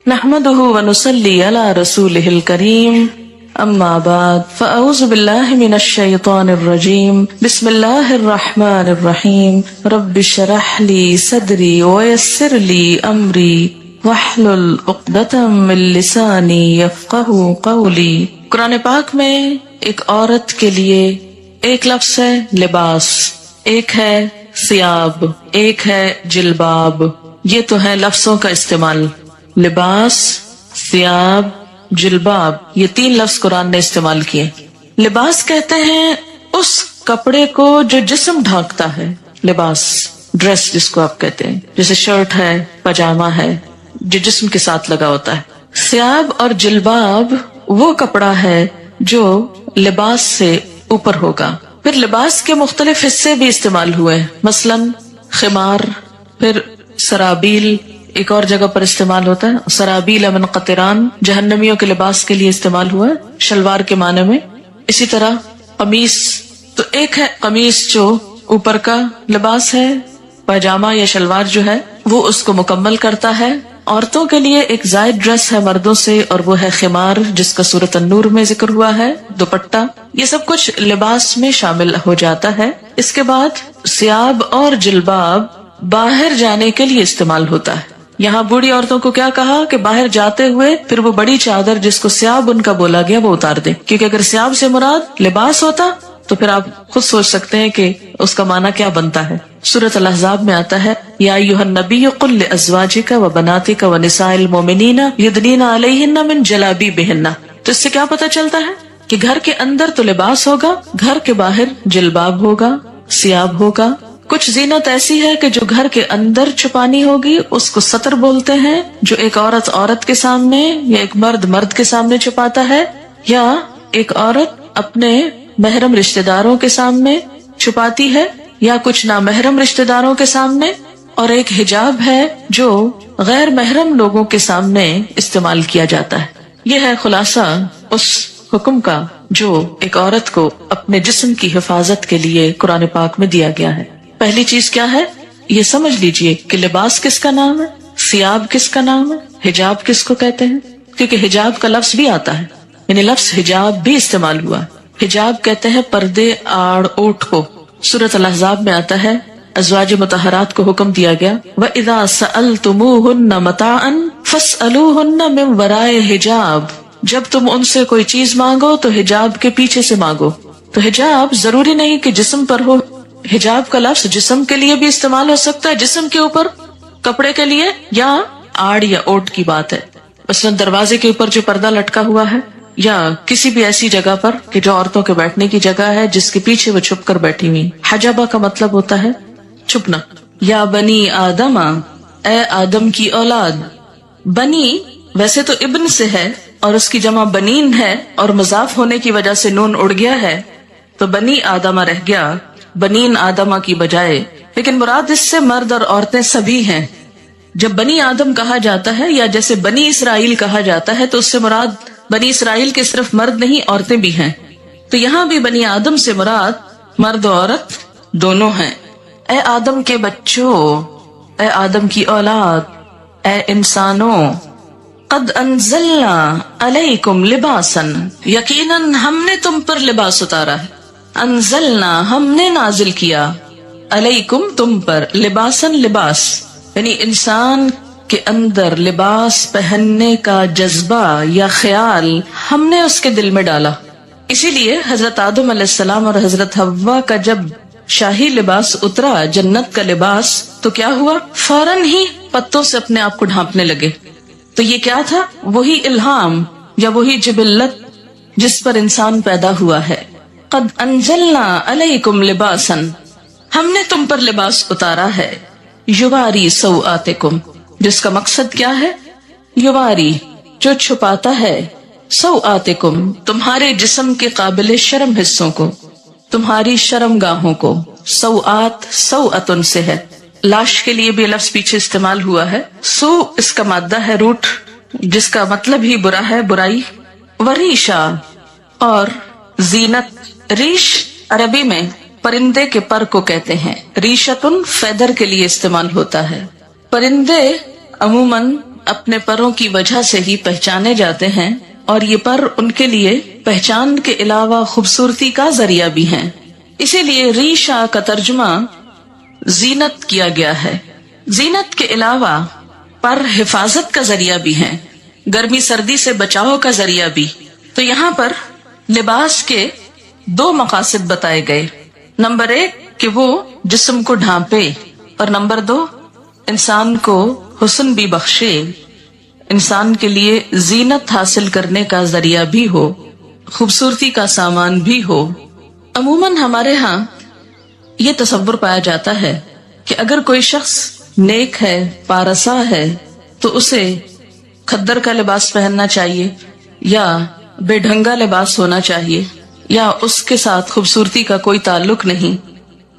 نحمده ونصلي على رسوله الكريم اما بعد فاعوذ بالله من الشيطان الرجيم بسم الله الرحمن الرحيم رب اشرح لي صدري ويسر لي امري واحلل عقدة من لساني يفقهوا قولي۔ قرآن پاک میں ایک عورت کے لیے ایک لفظ ہے لباس، ایک ہے ثیاب، ایک ہے جلباب۔ یہ تو ہے لفظوں کا استعمال، لباس، ثیاب، جلباب، یہ تین لفظ قرآن نے استعمال کیے۔ لباس کہتے ہیں اس کپڑے کو جو جسم ڈھانکتا ہے، لباس، ڈریس جس کو آپ کہتے ہیں، جیسے شرٹ ہے، پاجامہ ہے، جو جسم کے ساتھ لگا ہوتا ہے۔ ثیاب اور جلباب وہ کپڑا ہے جو لباس سے اوپر ہوگا۔ پھر لباس کے مختلف حصے بھی استعمال ہوئے، مثلاً خمار، پھر سرابیل ایک اور جگہ پر استعمال ہوتا ہے، سرابیل من قطران جہنمیوں کے لباس کے لیے استعمال ہوا ہے شلوار کے معنی میں۔ اسی طرح قمیص، تو ایک ہے قمیص جو اوپر کا لباس ہے، پاجامہ یا شلوار جو ہے وہ اس کو مکمل کرتا ہے۔ عورتوں کے لیے ایک زائد ڈریس ہے مردوں سے، اور وہ ہے خمار جس کا سورۃ النور میں ذکر ہوا ہے، دوپٹہ، یہ سب کچھ لباس میں شامل ہو جاتا ہے۔ اس کے بعد ثیاب اور جلباب باہر جانے کے لیے استعمال ہوتا ہے۔ یہاں بوڑھی عورتوں کو کیا کہا کہ باہر جاتے ہوئے پھر وہ بڑی چادر جس کو ثیاب ان کا بولا گیا وہ اتار دیں، کیونکہ اگر ثیاب سے مراد لباس ہوتا تو پھر آپ خود سوچ سکتے ہیں کہ اس کا معنی کیا بنتا ہے۔ سورۃ الاحزاب میں آتا ہے یا ایھا النبی قل لازواجک وبناتک ونساء المؤمنین یدنین علیہن من جلابیبہن۔ تو اس سے کیا پتہ چلتا ہے کہ گھر کے اندر تو لباس ہوگا، گھر کے باہر جلباب ہوگا، ثیاب ہوگا۔ کچھ زینت ایسی ہے کہ جو گھر کے اندر چھپانی ہوگی، اس کو ستر بولتے ہیں، جو ایک عورت عورت کے سامنے یا ایک مرد مرد کے سامنے چھپاتا ہے، یا ایک عورت اپنے محرم رشتہ داروں کے سامنے چھپاتی ہے، یا کچھ نامحرم رشتہ داروں کے سامنے، اور ایک حجاب ہے جو غیر محرم لوگوں کے سامنے استعمال کیا جاتا ہے۔ یہ ہے خلاصہ اس حکم کا جو ایک عورت کو اپنے جسم کی حفاظت کے لیے قرآن پاک میں دیا گیا ہے۔ پہلی چیز کیا ہے یہ سمجھ لیجئے کہ لباس کس کا نام ہے، ثیاب کس کا نام ہے، حجاب کس کو کہتے ہیں، کیونکہ حجاب کا لفظ بھی آتا ہے، یعنی لفظ حجاب بھی استعمال ہوا۔ حجاب کہتے ہیں پردے، آڑ، اوٹ کو۔ سورۃ الاحزاب میں آتا ہے ازواج مطہرات کو حکم دیا گیا وَإِذَا سَأَلْتُمُوهُنَّ مَتَاعًا فَاسْأَلُوهُنَّ مِنْ وَرَائِ حِجَابٍ، جب تم ان سے کوئی چیز مانگو تو حجاب کے پیچھے سے مانگو۔ تو حجاب ضروری نہیں کہ جسم پر ہو، حجاب کا لفظ جسم کے لیے بھی استعمال ہو سکتا ہے، جسم کے اوپر کپڑے کے لیے، یا آڑ یا اوٹ کی بات ہے، مثلاً دروازے کے اوپر جو پردہ لٹکا ہوا ہے، یا کسی بھی ایسی جگہ پر کہ جو عورتوں کے بیٹھنے کی جگہ ہے جس کے پیچھے وہ چھپ کر بیٹھی ہوئی۔ حجابہ کا مطلب ہوتا ہے چھپنا۔ یا بنی آدم، اے آدم کی اولاد۔ بنی ویسے تو ابن سے ہے اور اس کی جمع بنین ہے، اور مضاف ہونے کی وجہ سے نون اڑ گیا ہے تو بنی آدمہ رہ گیا بنین آدمہ کی بجائے، لیکن مراد اس سے مرد اور عورتیں سبھی ہیں۔ جب بنی آدم کہا جاتا ہے یا جیسے بنی اسرائیل کہا جاتا ہے تو اس سے مراد بنی اسرائیل کے صرف مرد نہیں عورتیں بھی ہیں، تو یہاں بھی بنی آدم سے مراد مرد و عورت دونوں ہیں۔ اے آدم کے بچوں، اے آدم کی اولاد، اے انسانوں، قد انزلنا علیکم لباسا، یقیناً ہم نے تم پر لباس اتارا ہے۔ انزلنا ہم نے نازل کیا، علیکم تم پر، لباسن لباس، یعنی انسان کے اندر لباس پہننے کا جذبہ یا خیال ہم نے اس کے دل میں ڈالا۔ اسی لیے حضرت آدم علیہ السلام اور حضرت حوا کا جب شاہی لباس اترا، جنت کا لباس، تو کیا ہوا؟ فوراً ہی پتوں سے اپنے آپ کو ڈھانپنے لگے۔ تو یہ کیا تھا؟ وہی الہام یا وہی جبلت جس پر انسان پیدا ہوا ہے۔ قد انزلنا علیکم لباسا، ہم نے تم پر لباس اتارا ہے، یواری سوآتکم، جس کا مقصد کیا ہے؟ یواری، جو چھپاتا ہے، سوآتکم، تمہارے جسم کے قابل شرم حصوں کو، تمہاری شرم گاہوں کو۔ سوآت سوآتن سے ہے، لاش کے لیے بھی لفظ پیچھے استعمال ہوا ہے۔ سو اس کا مادہ ہے روٹ، جس کا مطلب ہی برا ہے، برائی۔ وریشا، اور زینت۔ ریش عربی میں پرندے کے پر کو کہتے ہیں، ریشتن فیدر کے لیے استعمال ہوتا ہے۔ پرندے عموماً اپنے پروں کی وجہ سے ہی پہچانے جاتے ہیں، اور یہ پر ان کے لیے پہچان کے علاوہ خوبصورتی کا ذریعہ بھی ہیں. اسی لیے ریشہ کا ترجمہ زینت کیا گیا ہے. زینت کے علاوہ پر حفاظت کا ذریعہ بھی ہیں، گرمی سردی سے بچاؤ کا ذریعہ بھی. تو یہاں پر لباس کے دو مقاصد بتائے گئے. نمبر 1 کہ وہ جسم کو ڈھانپے، اور نمبر 2 انسان کو حسن بھی بخشے، انسان کے لیے زینت حاصل کرنے کا ذریعہ بھی ہو، خوبصورتی کا سامان بھی ہو. عموماً ہمارے ہاں یہ تصور پایا جاتا ہے کہ اگر کوئی شخص نیک ہے، پارسا ہے، تو اسے کھدر کا لباس پہننا چاہیے، یا بے ڈھنگا لباس ہونا چاہیے، یا اس کے ساتھ خوبصورتی کا کوئی تعلق نہیں.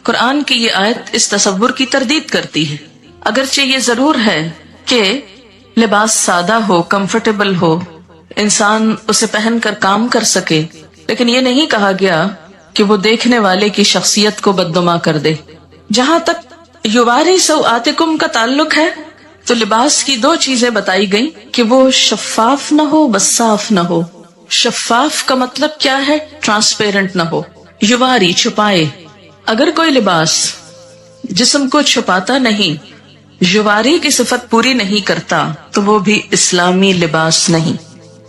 قرآن کی یہ آیت اس تصور کی تردید کرتی ہے. اگرچہ یہ ضرور ہے کہ لباس سادہ ہو، کمفرٹیبل ہو، انسان اسے پہن کر کام کر سکے، لیکن یہ نہیں کہا گیا کہ وہ دیکھنے والے کی شخصیت کو بدنما کر دے. جہاں تک یواری سوآتکم کا تعلق ہے تو لباس کی 2 چیزیں بتائی گئیں کہ وہ شفاف نہ ہو، وصاف نہ ہو. شفاف کا مطلب کیا ہے؟ ٹرانسپیرنٹ نہ ہو، یواری چھپائے. اگر کوئی لباس جسم کو چھپاتا نہیں، یواری کی صفت پوری نہیں کرتا، تو وہ بھی اسلامی لباس نہیں.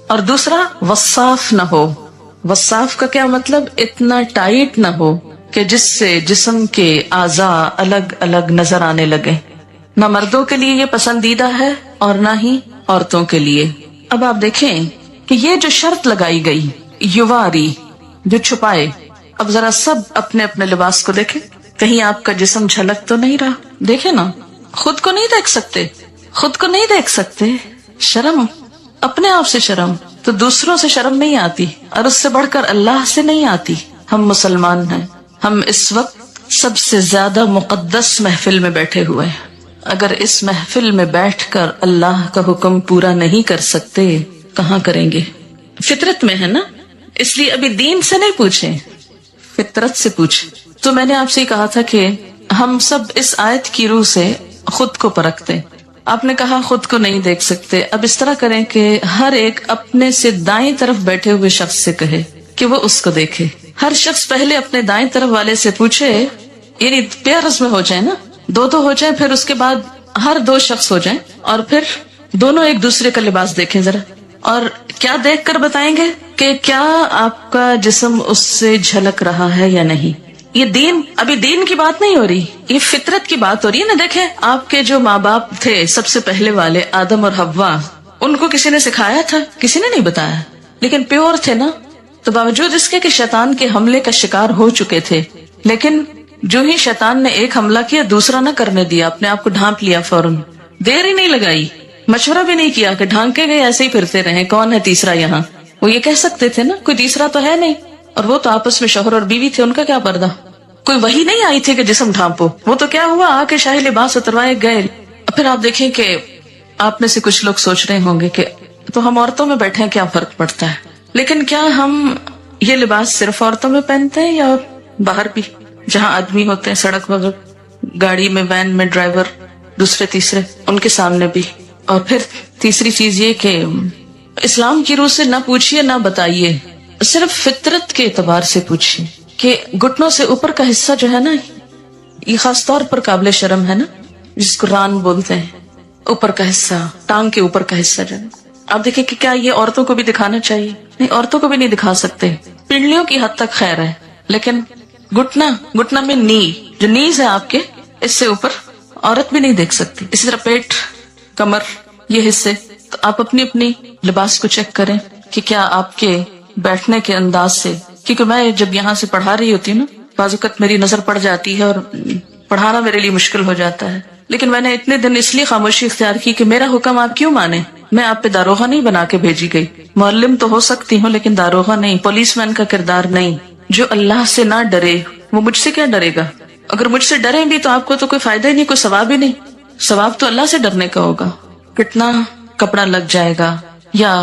اور دوسرا وصاف نہ ہو. وصاف کا کیا مطلب؟ اتنا ٹائٹ نہ ہو کہ جس سے جسم کے اعضاء الگ الگ نظر آنے لگے. نہ مردوں کے لیے یہ پسندیدہ ہے اور نہ ہی عورتوں کے لیے. اب آپ دیکھیں کہ یہ جو شرط لگائی گئی، یواری، جو چھپائے. اب ذرا سب اپنے اپنے لباس کو دیکھیں، کہیں آپ کا جسم جھلک تو نہیں رہا. دیکھیں نا، خود کو نہیں دیکھ سکتے، خود کو نہیں دیکھ سکتے. شرم، اپنے آپ سے شرم، تو دوسروں سے شرم نہیں آتی، اور اس سے بڑھ کر اللہ سے نہیں آتی. ہم مسلمان ہیں، ہم اس وقت سب سے زیادہ مقدس محفل میں بیٹھے ہوئے ہیں. اگر اس محفل میں بیٹھ کر اللہ کا حکم پورا نہیں کر سکتے، کہاں کریں گے؟ فطرت میں ہے نا، اس لیے ابھی دین سے نہیں پوچھیں، فطرت سے پوچھیں. تو میں نے آپ سے کہا تھا کہ ہم سب اس آیت کی روح سے خود کو پرکھتے. آپ نے کہا خود کو نہیں دیکھ سکتے. اب اس طرح کریں کہ ہر ایک اپنے سے دائیں طرف بیٹھے ہوئے شخص سے کہے کہ وہ اس کو دیکھے. ہر شخص پہلے اپنے دائیں طرف والے سے پوچھے، یعنی پیئرز میں ہو جائے نا، 2 ہو جائیں، پھر اس کے بعد ہر 2 شخص ہو جائیں، اور پھر دونوں ایک دوسرے کا لباس دیکھیں ذرا. اور کیا دیکھ کر بتائیں گے کہ کیا آپ کا جسم اس سے جھلک رہا ہے یا نہیں. یہ دین، ابھی دین کی بات نہیں ہو رہی، یہ فطرت کی بات ہو رہی ہے نا. دیکھیں آپ کے جو ماں باپ تھے سب سے پہلے والے، آدم اور حوا، ان کو کسی نے سکھایا تھا؟ کسی نے نہیں بتایا، لیکن پیور تھے نا. تو باوجود اس کے کہ شیطان کے حملے کا شکار ہو چکے تھے، لیکن جو ہی شیطان نے ایک حملہ کیا، دوسرا نہ کرنے دیا، اپنے آپ کو ڈھانپ لیا فوراً. دیر ہی نہیں لگائی، مشورہ بھی نہیں کیا کہ ڈھانکے گئے ایسے ہی پھرتے رہے، کون ہے تیسرا یہاں. وہ یہ کہہ سکتے تھے نا کوئی تیسرا تو ہے نہیں، اور وہ تو آپس میں شوہر اور بیوی تھے، ان کا کیا پردہ. کوئی وحی نہیں آئی تھی کہ جسم ڈھانپو. وہ تو کیا ہوا، آ کے شاہی لباس اتروائے گئے. پھر آپ دیکھیں کہ آپ میں سے کچھ لوگ سوچ رہے ہوں گے کہ تو ہم عورتوں میں بیٹھے ہیں، کیا فرق پڑتا ہے. لیکن کیا ہم یہ لباس صرف عورتوں میں پہنتے ہیں یا باہر بھی، جہاں آدمی ہوتے ہیں سڑک وغیرہ، گاڑی میں، وین میں، ڈرائیور، دوسرے تیسرے، ان کے سامنے بھی. اور پھر تیسری چیز یہ کہ اسلام کی روح سے نہ پوچھیے نہ بتائیے، صرف فطرت کے اعتبار سے پوچھیے کہ گھٹنوں سے اوپر کا حصہ جو ہے نا، یہ خاص طور پر قابل شرم ہے نا، جس کو ران بولتے ہیں، اوپر کا حصہ، ٹانگ کے اوپر کا حصہ جو ہے. آپ دیکھیں کہ کیا یہ عورتوں کو بھی دکھانا چاہیے؟ نہیں، عورتوں کو بھی نہیں دکھا سکتے. پنڈلیوں کی حد تک خیر ہے، لیکن گھٹنا میں نی، جو نیز ہے آپ کے، اس سے اوپر عورت بھی نہیں دیکھ سکتی. اسی طرح پیٹ، کمر، یہ حصے. تو آپ اپنی اپنی لباس کو چیک کریں کہ کیا آپ کے بیٹھنے کے انداز سے، کیونکہ میں جب یہاں سے پڑھا رہی ہوتی ہوں نا، بعض اوقات میری نظر پڑ جاتی ہے اور پڑھانا میرے لیے مشکل ہو جاتا ہے. لیکن میں نے اتنے دن اس لیے خاموشی اختیار کی کہ میرا حکم آپ کیوں مانے. میں آپ پہ داروغہ نہیں بنا کے بھیجی گئی. معلم تو ہو سکتی ہوں لیکن داروغہ نہیں، پولیس مین کا کردار نہیں. جو اللہ سے نہ ڈرے وہ مجھ سے کیا ڈرے گا. اگر مجھ سے ڈریں بھی تو آپ کو تو کوئی فائدہ ہی نہیں، کوئی ثواب ہی نہیں. ثواب تو اللہ سے ڈرنے کا ہوگا. کتنا کپڑا لگ جائے گا، یا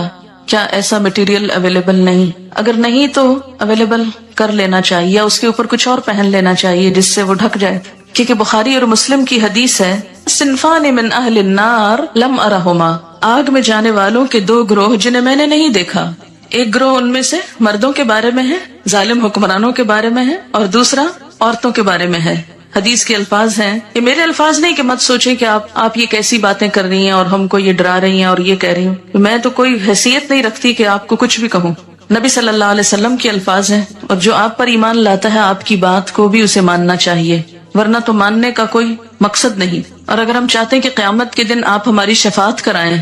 کیا ایسا مٹیریل اویلیبل نہیں، اگر نہیں تو اویلیبل کر لینا چاہیے، یا اس کے اوپر کچھ اور پہن لینا چاہیے جس سے وہ ڈھک جائے. کیونکہ بخاری اور مسلم کی حدیث ہے صنفان من اہل النار لم ارہما، آگ میں جانے والوں کے دو گروہ جنہیں میں نے نہیں دیکھا. ایک گروہ ان میں سے مردوں کے بارے میں ہے، ظالم حکمرانوں کے بارے میں ہے، اور دوسرا عورتوں کے بارے میں ہے. حدیث کے الفاظ ہیں، یہ میرے الفاظ نہیں کہ مت سوچیں کہ آپ یہ کیسی باتیں کر رہی ہیں اور ہم کو یہ ڈرا رہی ہیں اور یہ کہہ رہی ہوں. میں تو کوئی حیثیت نہیں رکھتی کہ آپ کو کچھ بھی کہوں. نبی صلی اللہ علیہ وسلم کے الفاظ ہیں، اور جو آپ پر ایمان لاتا ہے آپ کی بات کو بھی اسے ماننا چاہیے، ورنہ تو ماننے کا کوئی مقصد نہیں. اور اگر ہم چاہتے ہیں کہ قیامت کے دن آپ ہماری شفاعت کرائیں،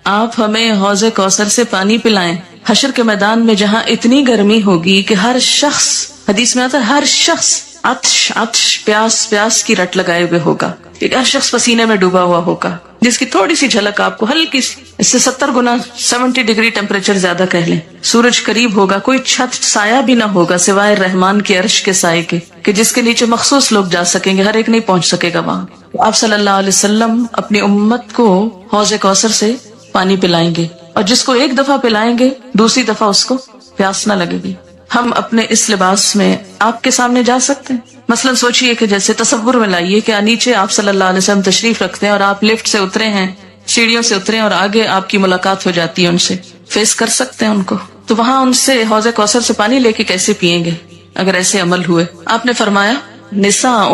آپ ہمیں حوض کوثر سے پانی پلائیں، حشر کے میدان میں جہاں اتنی گرمی ہوگی کہ ہر شخص، حدیث میں آتا ہے ہر شخص عطش پیاس کی رٹ لگائے ہوئے ہوگا، ہر شخص پسینے میں ڈوبا ہوا ہوگا، جس کی تھوڑی سی جھلک آپ کو ہلکی سی، اس سے 70 گنا 70 ڈگری ٹیمپریچر زیادہ کہہ لیں. سورج قریب ہوگا، کوئی چھت سایہ بھی نہ ہوگا سوائے رحمان کے عرش کے سائے کے، کہ جس کے نیچے مخصوص لوگ جا سکیں گے، ہر ایک نہیں پہنچ سکے گا وہاں. آپ صلی اللہ علیہ وسلم اپنی امت کو حوض کوثر سے پانی پلائیں گے، اور جس کو ایک دفعہ پلائیں گے دوسری دفعہ اس کو پیاس نہ لگے گی. ہم اپنے اس لباس میں آپ کے سامنے جا سکتے ہیں؟ مثلا سوچئے کہ جیسے تصور میں لائیے کہ نیچے آپ صلی اللہ علیہ وسلم تشریف رکھتے ہیں اور آپ لفٹ سے اترے ہیں، سیڑھیوں سے اترے اور آگے آپ کی ملاقات ہو جاتی ہے ان سے، فیس کر سکتے ہیں ان کو؟ تو وہاں ان سے حوض کوثر سے پانی لے کے کیسے پئیں گے اگر ایسے عمل ہوئے؟ آپ نے فرمایا نساء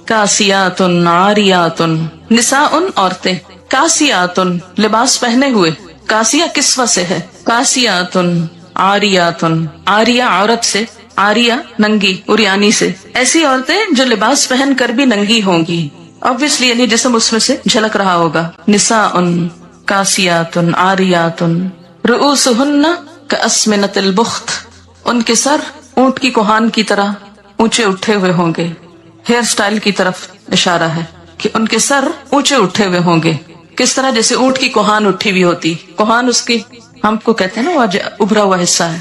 کاسیات عاریات، نساء عورتیں، کاسیات لباس پہنے ہوئے، کاسیہ کسوہ سے ہے، کاسیات عاریات، عاریہ عورت سے، عاریہ ننگی، عریانی سے، ایسی عورتیں جو لباس پہن کر بھی ننگی ہوں گی، obviously یعنی جسم اس میں سے جھلک رہا ہوگا. نساء کاسیات عاریات رؤوسہن کاسمنۃ البخت، ان کے سر اونٹ کی کوہان کی طرح اونچے اٹھے ہوئے ہوں گے. ہیئر سٹائل کی طرف اشارہ ہے کہ ان کے سر اونچے اٹھے ہوئے ہوں گے. کس طرح؟ جیسے اونٹ کی کوہان اٹھی ہوئی ہوتی، کوہان اس کی ہم کو کہتے ہیں نا وہ ابھرا ہوا حصہ ہے.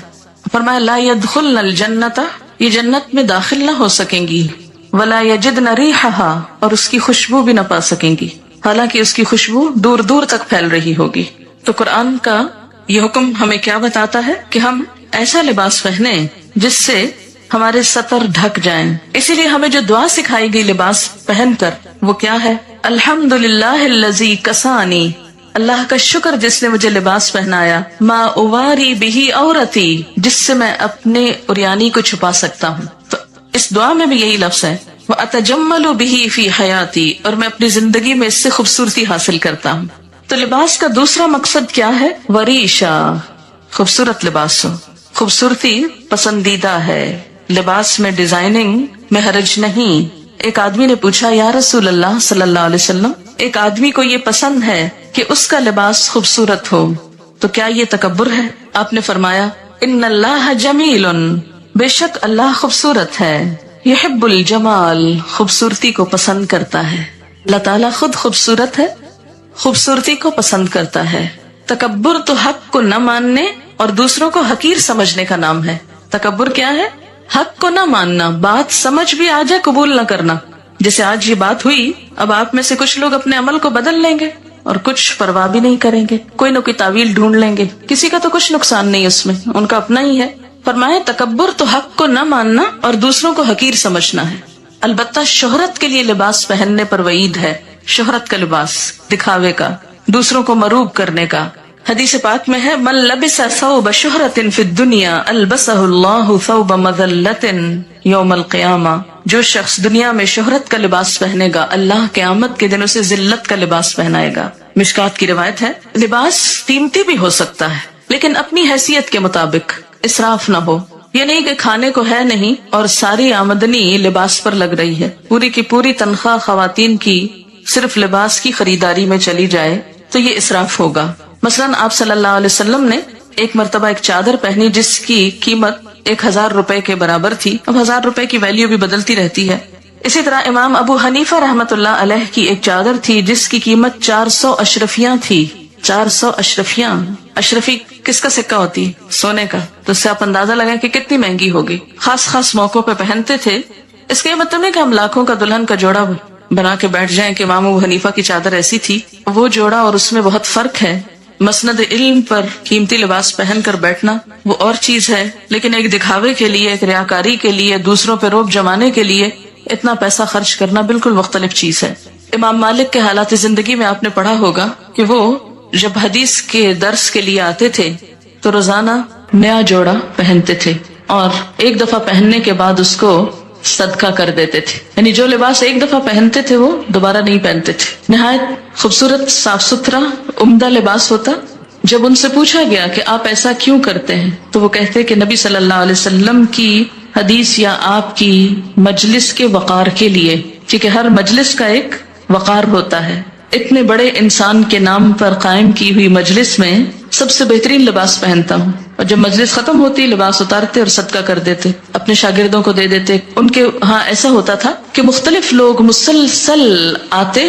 فرمایا لا يدخلن الجنت، یہ جنت میں داخل نہ ہو سکیں گی، ولا یجدن ریحھا، اور اس کی خوشبو بھی نہ پا سکیں گی، حالانکہ اس کی خوشبو دور دور تک پھیل رہی ہوگی. تو قرآن کا یہ حکم ہمیں کیا بتاتا ہے کہ ہم ایسا لباس پہنیں جس سے ہمارے سطر ڈھک جائیں. اسی لیے ہمیں جو دعا سکھائی گئی لباس پہن کر وہ کیا ہے؟ الحمدللہ الذی کسانی، اللہ کا شکر جس نے مجھے لباس پہنایا، ما اواری بہی عورتی، جس سے میں اپنے عریانی کو چھپا سکتا ہوں. تو اس دعا میں بھی یہی لفظ ہے، واتجمل بہی فی حیاتی، اور میں اپنی زندگی میں اس سے خوبصورتی حاصل کرتا ہوں. تو لباس کا دوسرا مقصد کیا ہے؟ وریشا، خوبصورت لباس ہو. خوبصورتی پسندیدہ ہے، لباس میں ڈیزائننگ میں حرج نہیں. ایک آدمی نے پوچھا یا رسول اللہ صلی اللہ علیہ وسلم، ایک آدمی کو یہ پسند ہے کہ اس کا لباس خوبصورت ہو، تو کیا یہ تکبر ہے؟ آپ نے فرمایا ان اللہ جمیل، بے شک اللہ خوبصورت ہے، یحب الجمال، خوبصورتی کو پسند کرتا ہے. اللہ تعالیٰ خود خوبصورت ہے، خوبصورتی کو پسند کرتا ہے. تکبر تو حق کو نہ ماننے اور دوسروں کو حقیر سمجھنے کا نام ہے. تکبر کیا ہے؟ حق کو نہ ماننا، بات سمجھ بھی آ جائے قبول نہ کرنا. جیسے آج یہ بات ہوئی، اب آپ میں سے کچھ لوگ اپنے عمل کو بدل لیں گے اور کچھ پرواہ بھی نہیں کریں گے، کوئی نہ کوئی تعویل ڈھونڈ لیں گے. کسی کا تو کچھ نقصان نہیں اس میں، ان کا اپنا ہی ہے. فرمائے تکبر تو حق کو نہ ماننا اور دوسروں کو حقیر سمجھنا ہے. البتہ شہرت کے لیے لباس پہننے پر وعید ہے. شہرت کا لباس، دکھاوے کا، دوسروں کو مروب کرنے کا. حدیث پاک میں ہے من لبس ثوب شہرت فی الدنیا البسہ اللہ ثوب مذلت یوم القیامہ، جو شخص دنیا میں شہرت کا لباس پہنے گا اللہ قیامت کے دن اسے ذلت کا لباس پہنائے گا. مشکات کی روایت ہے. لباس قیمتی بھی ہو سکتا ہے لیکن اپنی حیثیت کے مطابق، اسراف نہ ہو. یہ نہیں کہ کھانے کو ہے نہیں اور ساری آمدنی لباس پر لگ رہی ہے، پوری کی پوری تنخواہ خواتین کی صرف لباس کی خریداری میں چلی جائے تو یہ اسراف ہوگا. مثلاً آپ صلی اللہ علیہ وسلم نے ایک مرتبہ ایک چادر پہنی جس کی قیمت 1000 روپے کے برابر تھی. اب 1000 روپے کی ویلیو بھی بدلتی رہتی ہے. اسی طرح امام ابو حنیفہ رحمۃ اللہ علیہ کی ایک چادر تھی جس کی قیمت 400 اشرفیاں تھی. 400 اشرفیاں، اشرفی کس کا سکہ ہوتی؟ سونے کا. تو اس سے آپ اندازہ لگائیں کہ کتنی مہنگی ہوگی. خاص موقعوں پہ پہنتے تھے. اس کا یہ مطلب نہیں کہ ہم لاکھوں کا دلہن کا جوڑا بنا کے بیٹھ جائیں کہ امام ابو حنیفہ کی چادر ایسی تھی. وہ جوڑا اور اس میں بہت فرق ہے. مسند علم پر قیمتی لباس پہن کر بیٹھنا وہ اور چیز ہے، لیکن ایک دکھاوے کے لیے، ایک ریاکاری کے لیے، دوسروں پہ روب جمانے کے لیے اتنا پیسہ خرچ کرنا بالکل مختلف چیز ہے. امام مالک کے حالات زندگی میں آپ نے پڑھا ہوگا کہ وہ جب حدیث کے درس کے لیے آتے تھے تو روزانہ نیا جوڑا پہنتے تھے اور ایک دفعہ پہننے کے بعد اس کو صدقہ کر دیتے تھے، یعنی جو لباس ایک دفعہ پہنتے تھے وہ دوبارہ نہیں پہنتے تھے. نہایت خوبصورت، صاف ستھرا، عمدہ لباس ہوتا. جب ان سے پوچھا گیا کہ آپ ایسا کیوں کرتے ہیں تو وہ کہتے کہ نبی صلی اللہ علیہ وسلم کی حدیث یا آپ کی مجلس کے وقار کے لیے، کیونکہ ہر مجلس کا ایک وقار ہوتا ہے. اتنے بڑے انسان کے نام پر قائم کی ہوئی مجلس میں سب سے بہترین لباس پہنتا ہوں، اور جب مجلس ختم ہوتی لباس اتارتے اور صدقہ کر دیتے، اپنے شاگردوں کو دے دیتے. ان کے ہاں ایسا ہوتا تھا کہ مختلف لوگ مسلسل آتے،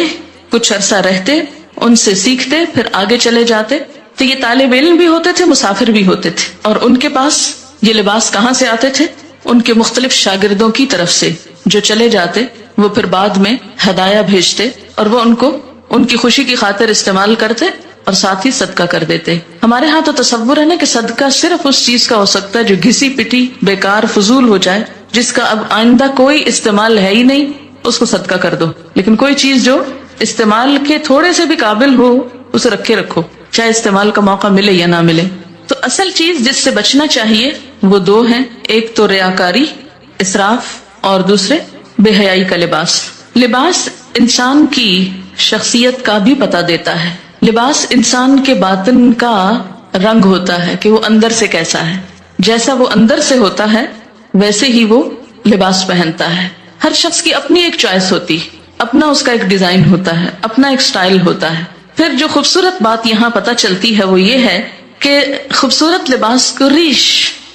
کچھ عرصہ رہتے، ان سے سیکھتے، پھر آگے چلے جاتے. تو یہ طالب علم بھی ہوتے تھے، مسافر بھی ہوتے تھے، اور ان کے پاس یہ لباس کہاں سے آتے تھے؟ ان کے مختلف شاگردوں کی طرف سے جو چلے جاتے، وہ پھر بعد میں ہدایہ بھیجتے اور وہ ان کو ان کی خوشی کی خاطر استعمال کرتے اور ساتھ ہی صدقہ کر دیتے. ہمارے ہاں تو تصور ہے نا کہ صدقہ صرف اس چیز کا ہو سکتا ہے جو گھسی پٹی بیکار فضول ہو جائے، جس کا اب آئندہ کوئی استعمال ہے ہی نہیں، اس کو صدقہ کر دو. لیکن کوئی چیز جو استعمال کے تھوڑے سے بھی قابل ہو اسے رکھے رکھو، چاہے استعمال کا موقع ملے یا نہ ملے. تو اصل چیز جس سے بچنا چاہیے وہ دو ہیں، ایک تو ریاکاری، اسراف، اور دوسرے بے حیائی کا لباس. لباس انسان کی شخصیت کا بھی پتہ دیتا ہے. لباس انسان کے باطن کا رنگ ہوتا ہے کہ وہ اندر سے کیسا ہے. جیسا وہ اندر سے ہوتا ہے ویسے ہی وہ لباس پہنتا ہے. ہر شخص کی اپنی ایک چوائس ہوتی، اپنا اس کا ایک ڈیزائن ہوتا ہے، اپنا ایک سٹائل ہوتا ہے. پھر جو خوبصورت بات یہاں پتہ چلتی ہے وہ یہ ہے کہ خوبصورت لباس کو ریش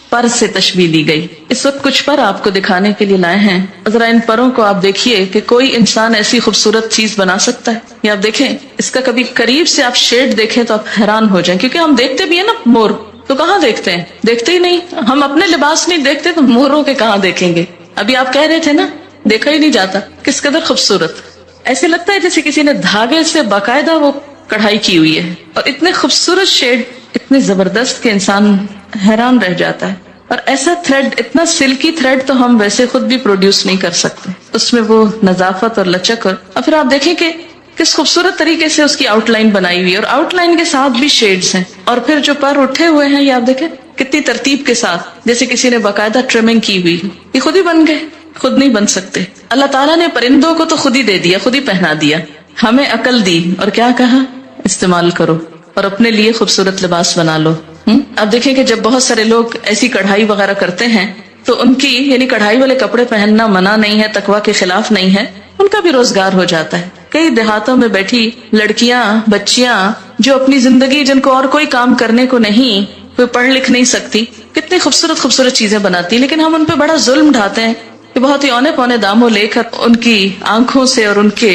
پر سے تشبیہ دی گئی. اس وقت کچھ پر آپ کو دکھانے کے لیے لائے ہیں. ذرا ان پروں کو آپ دیکھیے کہ کوئی انسان ایسی خوبصورت چیز بنا سکتا ہے. یہ آپ دیکھیں، اس کا کبھی قریب سے آپ شیڈ دیکھیں تو آپ حیران ہو جائیں، کیونکہ ہم دیکھتے بھی ہیں نا مور، تو کہاں دیکھتے ہیں؟ دیکھتے ہی نہیں. ہم اپنے لباس نہیں دیکھتے تو موروں کے کہاں دیکھیں گے؟ ابھی آپ کہہ رہے تھے نا، دیکھا ہی نہیں جاتا. کس قدر خوبصورت، ایسے لگتا ہے جیسے کسی نے دھاگے سے باقاعدہ وہ کڑھائی کی ہوئی ہے، اور اتنے خوبصورت شیڈ، اتنے زبردست کہ انسان حیران رہ جاتا ہے. اور ایسا تھریڈ، اتنا سلکی تھریڈ تو ہم ویسے خود بھی پروڈیوس نہیں کر سکتے. اس میں وہ نظافت اور لچک، اور پھر آپ دیکھیں کہ کس خوبصورت طریقے سے اس کی آؤٹ لائن بنائی ہوئی ہے، اور آؤٹ لائن کے ساتھ بھی شیڈز ہیں. اور پھر جو پر اٹھے ہوئے ہیں یہ آپ دیکھیں کتنی ترتیب کے ساتھ، جیسے کسی نے باقاعدہ ٹرمنگ کی ہوئی. یہ خود ہی بن گئے، خود نہیں بن سکتے. اللہ تعالیٰ نے پرندوں کو تو خود ہی دے دیا، خود ہی پہنا دیا. ہمیں عقل دی اور کیا کہا؟ استعمال کرو اور اپنے لیے خوبصورت لباس بنا لو. اب دیکھیں کہ جب بہت سارے لوگ ایسی کڑھائی وغیرہ کرتے ہیں تو ان کی، یعنی کڑھائی والے کپڑے پہننا منع نہیں ہے، تقویٰ کے خلاف نہیں ہے، ان کا بھی روزگار ہو جاتا ہے. کئی دیہاتوں میں بیٹھی لڑکیاں، بچیاں جو اپنی زندگی، جن کو اور کوئی کام کرنے کو نہیں، کوئی پڑھ لکھ نہیں سکتی، کتنی خوبصورت خوبصورت چیزیں بناتی، لیکن ہم ان پہ بڑا ظلم ڈھاتے ہیں کہ بہت ہی اونے پونے داموں لے کر ان کی آنکھوں سے اور ان کے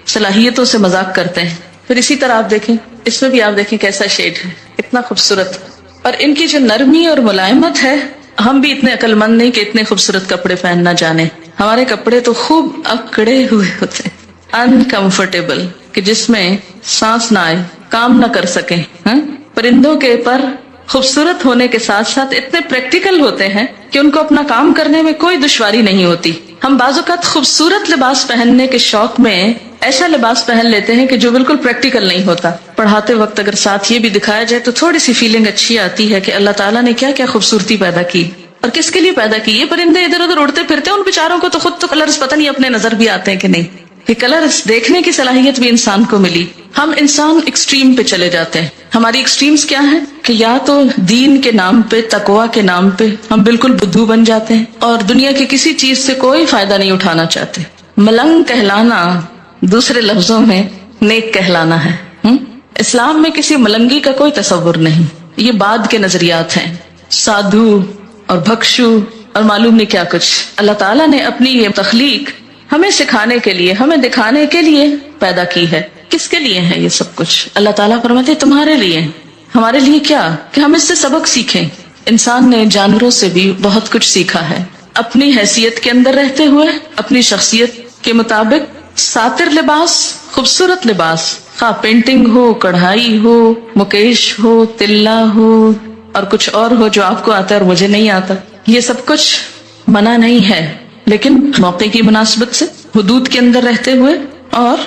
صلاحیتوں سے مذاق کرتے ہیں. پھر اسی طرح آپ دیکھیں، اس میں بھی آپ دیکھیں کیسا شیڈ ہے، اتنا خوبصورت. اور ان کی جو نرمی اور ملائمت ہے، ہم بھی اتنے عقل مند نہیں کہ اتنے خوبصورت کپڑے پہننا جانے. ہمارے کپڑے تو خوب اکڑے ہوئے ہوتے، انکمفرٹیبل، کہ جس میں سانس نہ آئے، کام نہ کر سکیں. پرندوں کے پر خوبصورت ہونے کے ساتھ ساتھ اتنے پریکٹیکل ہوتے ہیں کہ ان کو اپنا کام کرنے میں کوئی دشواری نہیں ہوتی. ہم بعض اوقات خوبصورت لباس پہننے کے شوق میں ایسا لباس پہن لیتے ہیں کہ جو بالکل پریکٹیکل نہیں ہوتا. پڑھاتے وقت اگر ساتھ یہ بھی دکھایا جائے تو تھوڑی سی فیلنگ اچھی آتی ہے کہ اللہ تعالیٰ نے کیا کیا خوبصورتی پیدا کی اور کس کے لیے پیدا کی. یہ پرندے ادھر ادھر اڑتے پھرتے، ان بیچاروں کو تو خود تو کلرز پتہ نہیں اپنے نظر بھی آتے ہیں کہ نہیں. یہ کلرز دیکھنے کی صلاحیت بھی انسان کو ملی. ہم انسان ایکسٹریم پہ چلے جاتے ہیں. ہماری ایکسٹریمز کیا ہیں کہ یا تو دین کے نام پہ، تقویٰ کے نام پہ ہم بالکل بدھو بن جاتے ہیں اور دنیا کی کسی چیز سے کوئی فائدہ نہیں اٹھانا چاہتے. ملنگ کہلانا دوسرے لفظوں میں نیک کہلانا ہے. اسلام میں کسی ملنگی کا کوئی تصور نہیں. یہ بعد کے نظریات ہیں، سادھو اور بھکشو اور معلوم نہیں کیا کچھ. اللہ تعالیٰ نے اپنی یہ تخلیق ہمیں سکھانے کے لیے، ہمیں دکھانے کے لیے پیدا کی ہے. کس کے لیے ہے یہ سب کچھ؟ اللہ تعالیٰ فرماتے تمہارے لیے. ہمارے لیے کیا؟ کہ ہم اس سے سبق سیکھیں. انسان نے جانوروں سے بھی بہت کچھ سیکھا ہے. اپنی حیثیت کے اندر رہتے ہوئے، اپنی شخصیت کے مطابق ساتر لباس، خوبصورت لباس، خواہ پینٹنگ ہو، کڑھائی ہو، مکیش ہو، تلہ ہو اور کچھ اور ہو جو آپ کو آتا ہے اور مجھے نہیں آتا، یہ سب کچھ منع نہیں ہے، لیکن موقع کی مناسبت سے، حدود کے اندر رہتے ہوئے اور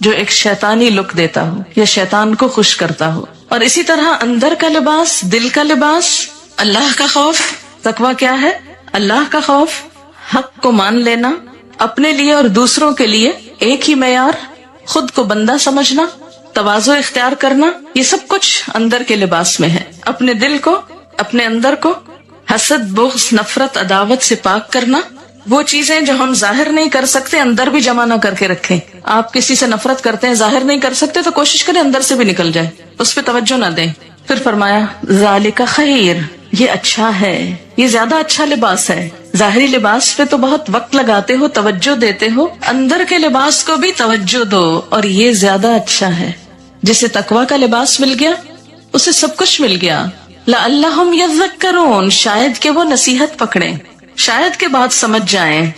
جو ایک شیطانی لک دیتا ہو یا شیطان کو خوش کرتا ہو. اور اسی طرح اندر کا لباس، دل کا لباس اللہ کا خوف. تقویٰ کیا ہے؟ اللہ کا خوف، حق کو مان لینا، اپنے لیے اور دوسروں کے لیے ایک ہی معیار، خود کو بندہ سمجھنا، تواضع اختیار کرنا، یہ سب کچھ اندر کے لباس میں ہے. اپنے دل کو، اپنے اندر کو حسد، بغض، نفرت، عداوت سے پاک کرنا. وہ چیزیں جو ہم ظاہر نہیں کر سکتے اندر بھی جمع نہ کر کے رکھیں. آپ کسی سے نفرت کرتے ہیں، ظاہر نہیں کر سکتے تو کوشش کریں اندر سے بھی نکل جائے، اس پہ توجہ نہ دیں. پھر فرمایا ذالک خیر، یہ اچھا ہے، یہ زیادہ اچھا لباس ہے. ظاہری لباس پہ تو بہت وقت لگاتے ہو، توجہ دیتے ہو، اندر کے لباس کو بھی توجہ دو، اور یہ زیادہ اچھا ہے. جسے تقویٰ کا لباس مل گیا اسے سب کچھ مل گیا. لعلہم یذکرون، شاید کہ وہ نصیحت پکڑیں، شاید کے بات سمجھ جائیں.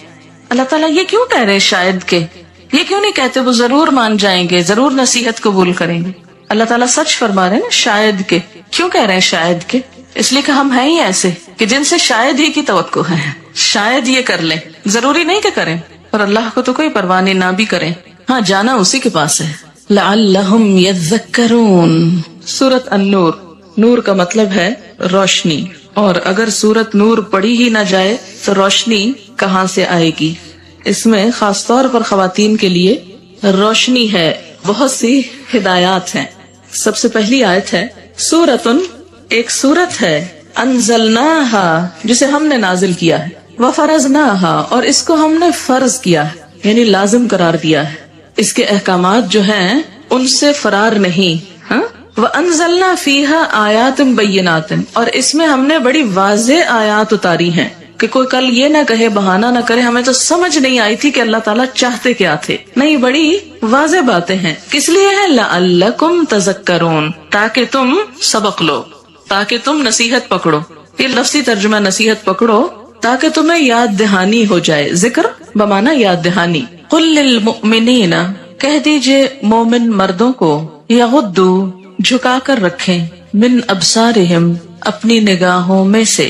اللہ تعالیٰ یہ کیوں کہہ رہے شاید کے؟ یہ کیوں نہیں کہتے وہ ضرور مان جائیں گے، ضرور نصیحت قبول کریں گے؟ اللہ تعالیٰ سچ فرما رہے ہیں نا، شاید کے. کیوں کہہ رہے ہیں شاید کے؟ اس لیے کہ ہم ہیں ہی ایسے کہ جن سے شاید ہی کی توقع ہے، شاید یہ کر لیں، ضروری نہیں کہ کریں. اور اللہ کو تو کوئی پرواہ نہیں، نہ بھی کریں، ہاں جانا اسی کے پاس ہے. لعلہم یذکرون. سورۃ النور، نور کا مطلب ہے روشنی، اور اگر سورۃ نور پڑھی ہی نہ جائے تو روشنی کہاں سے آئے گی؟ اس میں خاص طور پر خواتین کے لیے روشنی ہے، بہت سی ہدایات ہیں. سب سے پہلی آیت ہے سورۃن، ایک سورت ہے، انزلناہا، جسے ہم نے نازل کیا ہے، وفرضناہا، اور اس کو ہم نے فرض کیا ہے، یعنی لازم قرار دیا ہے. اس کے احکامات جو ہیں ان سے فرار نہیں. ہاں، وَأَنزَلْنَا فِيهَا آيَاتٍ بَيِّنَاتٍ، اور اس میں ہم نے بڑی واضح آیات اتاری ہیں کہ کوئی کل یہ نہ کہے، بہانہ نہ کرے ہمیں تو سمجھ نہیں آئی تھی کہ اللہ تعالیٰ چاہتے کیا تھے. نہیں، بڑی واضح باتیں ہیں. کس لیے ہے؟ لَعَلَّكُمْ تَذَكَّرُونَ، تاکہ تم سبق لو، تاکہ تم نصیحت پکڑو. یہ لفظی ترجمہ نصیحت پکڑو، تاکہ تمہیں یاد دہانی ہو جائے. ذکر بمانا یاد دہانی. قُلْ لِلْمُؤْمِنِينَ، کہہ دیجئے مومن مردوں کو، یغضوا، جھکا کر رکھیں، من ابصارہم، اپنی نگاہوں میں سے،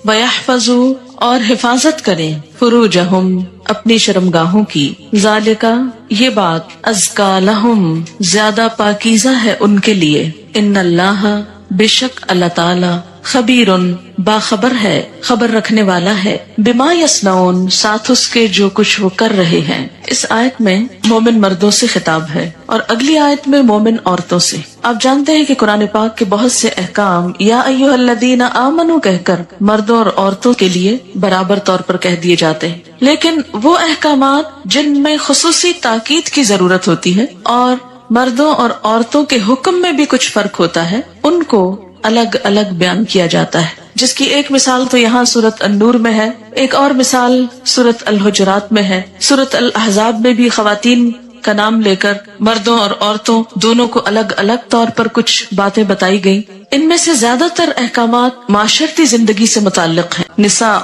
ویحفظوا، اور حفاظت کریں، فروجہم، اپنی شرمگاہوں کی. ذالکا، یہ بات، ازکا لہم، زیادہ پاکیزہ ہے ان کے لیے. ان اللہ، بے شک اللہ تعالی، خبیرن، باخبر ہے، خبر رکھنے والا ہے، بما یصنعون، ساتھ اس کے جو کچھ وہ کر رہے ہیں. اس آیت میں مومن مردوں سے خطاب ہے اور اگلی آیت میں مومن عورتوں سے. آپ جانتے ہیں کہ قرآن پاک کے بہت سے احکام یا ایھا الذین آمنوا کہہ کر مردوں اور عورتوں کے لیے برابر طور پر کہہ دیے جاتے ہیں، لیکن وہ احکامات جن میں خصوصی تاکید کی ضرورت ہوتی ہے اور مردوں اور عورتوں کے حکم میں بھی کچھ فرق ہوتا ہے، ان کو الگ الگ بیان کیا جاتا ہے. جس کی ایک مثال تو یہاں سورۃ النور میں ہے، ایک اور مثال سورۃ الحجرات میں ہے. سورۃ الاحزاب میں بھی خواتین کا نام لے کر مردوں اور عورتوں دونوں کو الگ الگ طور پر کچھ باتیں بتائی گئی. ان میں سے زیادہ تر احکامات معاشرتی زندگی سے متعلق ہیں. نساء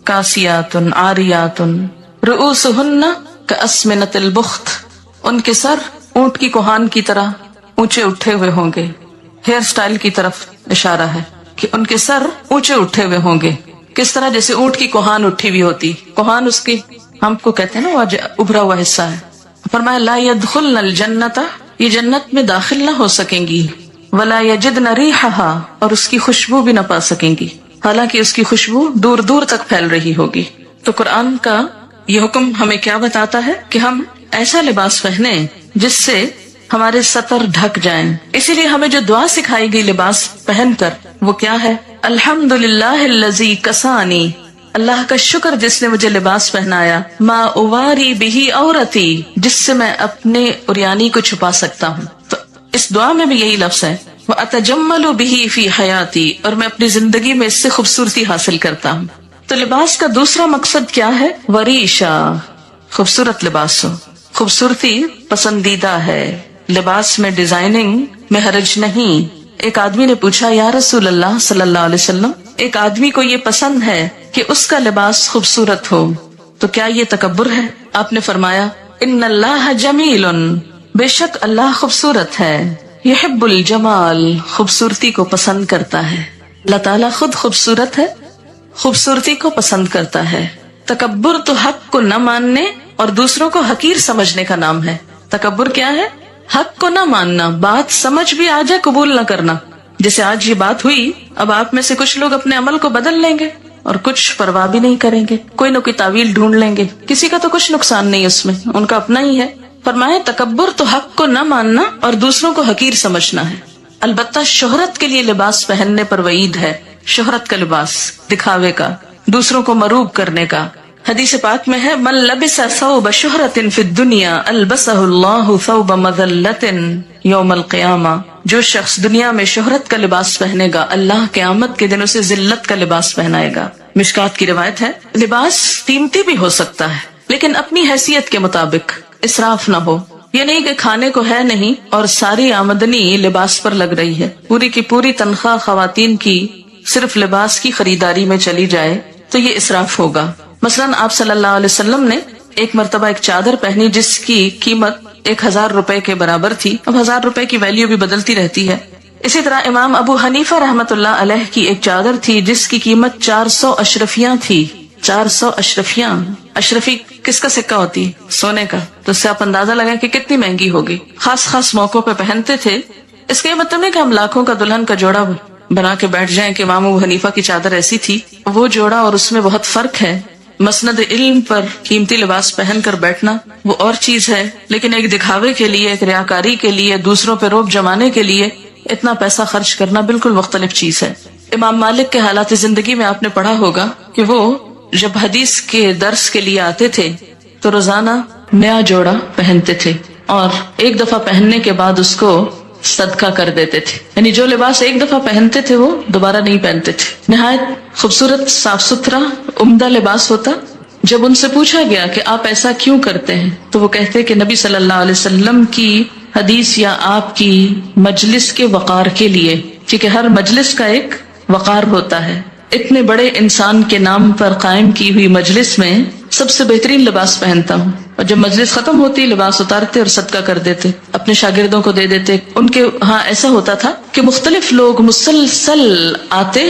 کاسیات عاریات رؤوسہن کاسمنۃ البخت، ان کے سر اونٹ کی کوہان کی طرح اونچے اٹھے ہوئے ہوں گے. ہیئر سٹائل کی طرف اشارہ ہے کہ ان کے سر اونچے اٹھے ہوئے ہوں گے. کس طرح؟ جیسے اونٹ کی کوہان اٹھی ہوئی ہوتی. کوہان اس کی ہم کو کہتے ہیں نا وہ ابھرا ہوا حصہ ہے. فرمایا لا يدخلن الجنت، یہ جنت میں داخل نہ ہو سکیں گی. ولا یجدن ریحھا، اور اس کی خوشبو بھی نہ پا سکیں گی، حالانکہ اس کی خوشبو دور دور تک پھیل رہی ہوگی. تو قرآن کا یہ حکم ہمیں کیا بتاتا ہے کہ ہم ایسا لباس پہنیں جس سے ہمارے سطر ڈھک جائیں. اسی لیے ہمیں جو دعا سکھائی گئی لباس پہن کر وہ کیا ہے؟ الحمدللہ الذی کسانی، اللہ کا شکر جس نے مجھے لباس پہنایا، ما اواری بہ عورتی، جس سے میں اپنے عریانی کو چھپا سکتا ہوں. تو اس دعا میں بھی یہی لفظ ہے، واتجمل بہ فی حیاتی، اور میں اپنی زندگی میں اس سے خوبصورتی حاصل کرتا ہوں. تو لباس کا دوسرا مقصد کیا ہے؟ وریشا، خوبصورت لباس ہو. خوبصورتی پسندیدہ ہے، لباس میں ڈیزائننگ میں حرج نہیں. ایک آدمی نے پوچھا یا رسول اللہ صلی اللہ علیہ وسلم، ایک آدمی کو یہ پسند ہے کہ اس کا لباس خوبصورت ہو، تو کیا یہ تکبر ہے؟ آپ نے فرمایا ان اللہ جمیل، بے شک اللہ خوبصورت ہے، یحب الجمال، خوبصورتی کو پسند کرتا ہے. اللہ تعالیٰ خود خوبصورت ہے، خوبصورتی کو پسند کرتا ہے. تکبر تو حق کو نہ ماننے اور دوسروں کو حقیر سمجھنے کا نام ہے. تکبر کیا ہے؟ حق کو نہ ماننا، بات سمجھ بھی آ جائے قبول نہ کرنا. جیسے آج یہ بات ہوئی، اب آپ میں سے کچھ لوگ اپنے عمل کو بدل لیں گے اور کچھ پرواہ بھی نہیں کریں گے، کوئی نہ کوئی تعویل ڈھونڈ لیں گے. کسی کا تو کچھ نقصان نہیں اس میں، ان کا اپنا ہی ہے. فرمائے تکبر تو حق کو نہ ماننا اور دوسروں کو حقیر سمجھنا ہے. البتہ شہرت کے لیے لباس پہننے پر وعید ہے. شہرت کا لباس، دکھاوے کا، دوسروں کو مروب کرنے کا. حدیث پاک میں ہے من لبس ثوب شہرت فی الدنیا البسہ اللہ ثوب مذلت یوم القیامہ. جو شخص دنیا میں شہرت کا لباس پہنے گا، اللہ قیامت کے دن اسے ذلت کا لباس پہنائے گا. مشکات کی روایت ہے. لباس قیمتی بھی ہو سکتا ہے لیکن اپنی حیثیت کے مطابق، اسراف نہ ہو. یہ نہیں کہ کھانے کو ہے نہیں اور ساری آمدنی لباس پر لگ رہی ہے، پوری کی پوری تنخواہ خواتین کی صرف لباس کی خریداری میں چلی جائے تو یہ اسراف ہوگا. مثلاً آپ صلی اللہ علیہ وسلم نے ایک مرتبہ ایک چادر پہنی جس کی قیمت 1000 روپے کے برابر تھی. اب 1000 روپے کی ویلیو بھی بدلتی رہتی ہے. اسی طرح امام ابو حنیفہ رحمۃ اللہ علیہ کی ایک چادر تھی جس کی قیمت 400 اشرفیاں تھی. 400 اشرفیاں. اشرفی کس کا سکہ ہوتی؟ سونے کا. تو اس سے آپ اندازہ لگائیں کہ کتنی مہنگی ہوگی. خاص خاص موقعوں پہ پہنتے تھے. اس کا یہ مطلب نہیں کہ ہم لاکھوں کا دلہن کا جوڑا بنا کے بیٹھ جائیں کہ امام ابو حنیفہ کی چادر ایسی تھی. وہ جوڑا اور اس میں بہت فرق ہے. مسند علم پر قیمتی لباس پہن کر بیٹھنا وہ اور چیز ہے، لیکن ایک دکھاوے کے لیے، ایک ریاکاری کے لیے، دوسروں پہ روب جمانے کے لیے اتنا پیسہ خرچ کرنا بالکل مختلف چیز ہے. امام مالک کے حالات زندگی میں آپ نے پڑھا ہوگا کہ وہ جب حدیث کے درس کے لیے آتے تھے تو روزانہ نیا جوڑا پہنتے تھے اور ایک دفعہ پہننے کے بعد اس کو صدقہ کر دیتے تھے. یعنی جو لباس ایک دفعہ پہنتے تھے وہ دوبارہ نہیں پہنتے تھے. نہایت خوبصورت، صاف ستھرا، عمدہ لباس ہوتا. جب ان سے پوچھا گیا کہ آپ ایسا کیوں کرتے ہیں تو وہ کہتے کہ نبی صلی اللہ علیہ وسلم کی حدیث یا آپ کی مجلس کے وقار کے لیے، کیونکہ ہر مجلس کا ایک وقار ہوتا ہے. اتنے بڑے انسان کے نام پر قائم کی ہوئی مجلس میں سب سے بہترین لباس پہنتا ہوں. اور جب مجلس ختم ہوتی لباس اتارتے اور صدقہ کر دیتے، اپنے شاگردوں کو دے دیتے. ان کے ہاں ایسا ہوتا تھا کہ مختلف لوگ مسلسل آتے،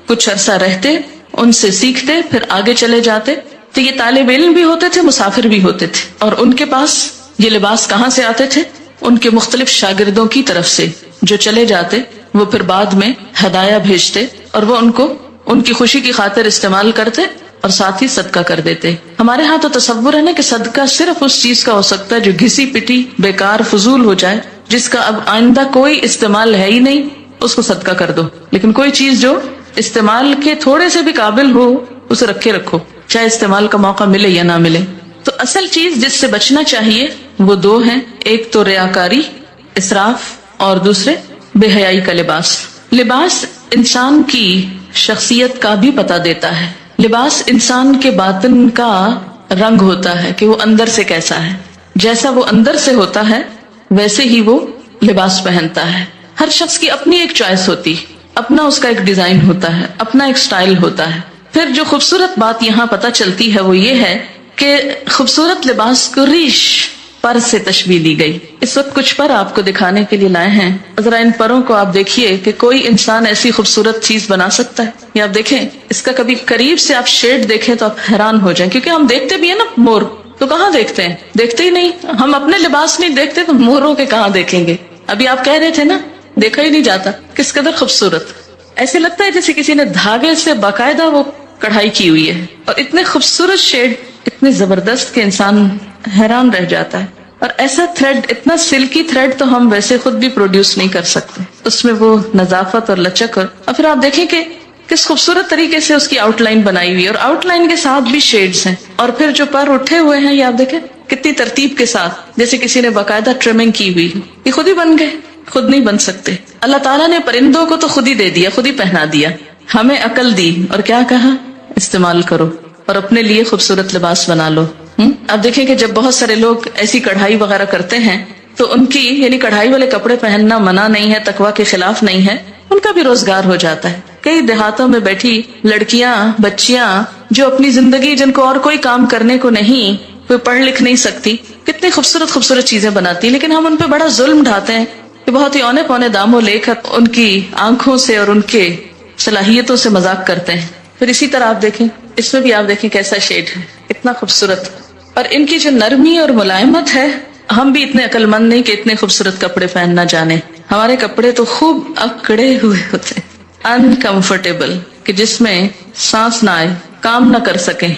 کچھ عرصہ رہتے، ان سے سیکھتے، پھر آگے چلے جاتے. تو یہ طالب علم بھی ہوتے تھے، مسافر بھی ہوتے تھے، اور ان کے پاس یہ لباس کہاں سے آتے تھے؟ ان کے مختلف شاگردوں کی طرف سے جو چلے جاتے. وہ پھر بعد میں ہدایہ بھیجتے اور وہ ان کو ان کی خوشی کی خاطر استعمال کرتے اور ساتھ ہی صدقہ کر دیتے. ہمارے ہاں تو تصور ہے نا کہ صدقہ صرف اس چیز کا ہو سکتا ہے جو گھسی پٹی، بیکار، فضول ہو جائے، جس کا اب آئندہ کوئی استعمال ہے ہی نہیں، اس کو صدقہ کر دو. لیکن کوئی چیز جو استعمال کے تھوڑے سے بھی قابل ہو اسے رکھے رکھو، چاہے استعمال کا موقع ملے یا نہ ملے. تو اصل چیز جس سے بچنا چاہیے وہ دو ہیں، ایک تو ریاکاری، اسراف، اور دوسرے بے حیائی کا لباس. لباس انسان کی شخصیت کا بھی پتہ دیتا ہے. لباس انسان کے باطن کا رنگ ہوتا ہے کہ وہ اندر سے کیسا ہے. جیسا وہ اندر سے ہوتا ہے ویسے ہی وہ لباس پہنتا ہے. ہر شخص کی اپنی ایک چوائس ہوتی، اپنا اس کا ایک ڈیزائن ہوتا ہے، اپنا ایک سٹائل ہوتا ہے. پھر جو خوبصورت بات یہاں پتہ چلتی ہے وہ یہ ہے کہ خوبصورت لباس کو ریش، پر سے تشبیہ دی گئی. اس وقت کچھ پر آپ کو دکھانے کے لیے لائے ہیں. ذرا ان پروں کو آپ دیکھیے کہ کوئی انسان ایسی خوبصورت چیز بنا سکتا ہے. یہ آپ دیکھیں، اس کا کبھی قریب سے آپ شیڈ دیکھیں تو آپ حیران ہو جائیں، کیونکہ ہم دیکھتے بھی ہیں نا مور، تو کہاں دیکھتے ہیں؟ دیکھتے ہی نہیں. ہم اپنے لباس نہیں دیکھتے تو موروں کے کہاں دیکھیں گے؟ ابھی آپ کہہ رہے تھے نا، دیکھا ہی نہیں جاتا. کس قدر خوبصورت، ایسے لگتا ہے جیسے کسی نے دھاگے سے باقاعدہ وہ کڑھائی کی ہوئی ہے، اور اتنے خوبصورت شیڈ، اتنے زبردست کہ انسان حیران رہ جاتا ہے. اور ایسا تھریڈ، اتنا سلکی تھریڈ تو ہم ویسے خود بھی پروڈیوس نہیں کر سکتے. اس میں وہ نظافت اور لچک، اور پھر آپ دیکھیں کہ کس خوبصورت طریقے سے اس کی آؤٹ لائن بنائی ہوئی ہے، اور آؤٹ لائن کے ساتھ بھی شیڈز ہیں. اور پھر جو پر اٹھے ہوئے ہیں یہ آپ دیکھیں کتنی ترتیب کے ساتھ، جیسے کسی نے باقاعدہ ٹرمنگ کی ہوئی. یہ خود ہی بن گئے، خود نہیں بن سکتے. اللہ تعالیٰ نے پرندوں کو تو خود ہی دے دیا، خود ہی پہنا دیا. ہمیں عقل دی اور کیا کہا؟ استعمال کرو اور اپنے لیے خوبصورت لباس بنا لو. اب دیکھیں کہ جب بہت سارے لوگ ایسی کڑھائی وغیرہ کرتے ہیں تو ان کی، یعنی کڑھائی والے کپڑے پہننا منع نہیں ہے، تقویٰ کے خلاف نہیں ہے، ان کا بھی روزگار ہو جاتا ہے. کئی دیہاتوں میں بیٹھی لڑکیاں، بچیاں جو اپنی زندگی، جن کو اور کوئی کام کرنے کو نہیں، کوئی پڑھ لکھ نہیں سکتی، کتنی خوبصورت خوبصورت چیزیں بناتی، لیکن ہم ان پہ بڑا ظلم ڈھاتے ہیں کہ بہت ہی اونے پونے داموں لے کر ان کی آنکھوں سے اور ان کے صلاحیتوں سے مذاق کرتے ہیں. پھر اسی طرح آپ دیکھیں، اس میں بھی آپ دیکھیں کیسا شیڈ ہے، اتنا خوبصورت. اور ان کی جو نرمی اور ملائمت ہے ہم بھی اتنے عقل مند نہیں کہ اتنے خوبصورت کپڑے پہن نہ جانے. ہمارے کپڑے تو خوب اکڑے ہوئے ہوتے, انکمفرٹیبل, کہ جس میں سانس نہ آئے, کام نہ کر سکیں.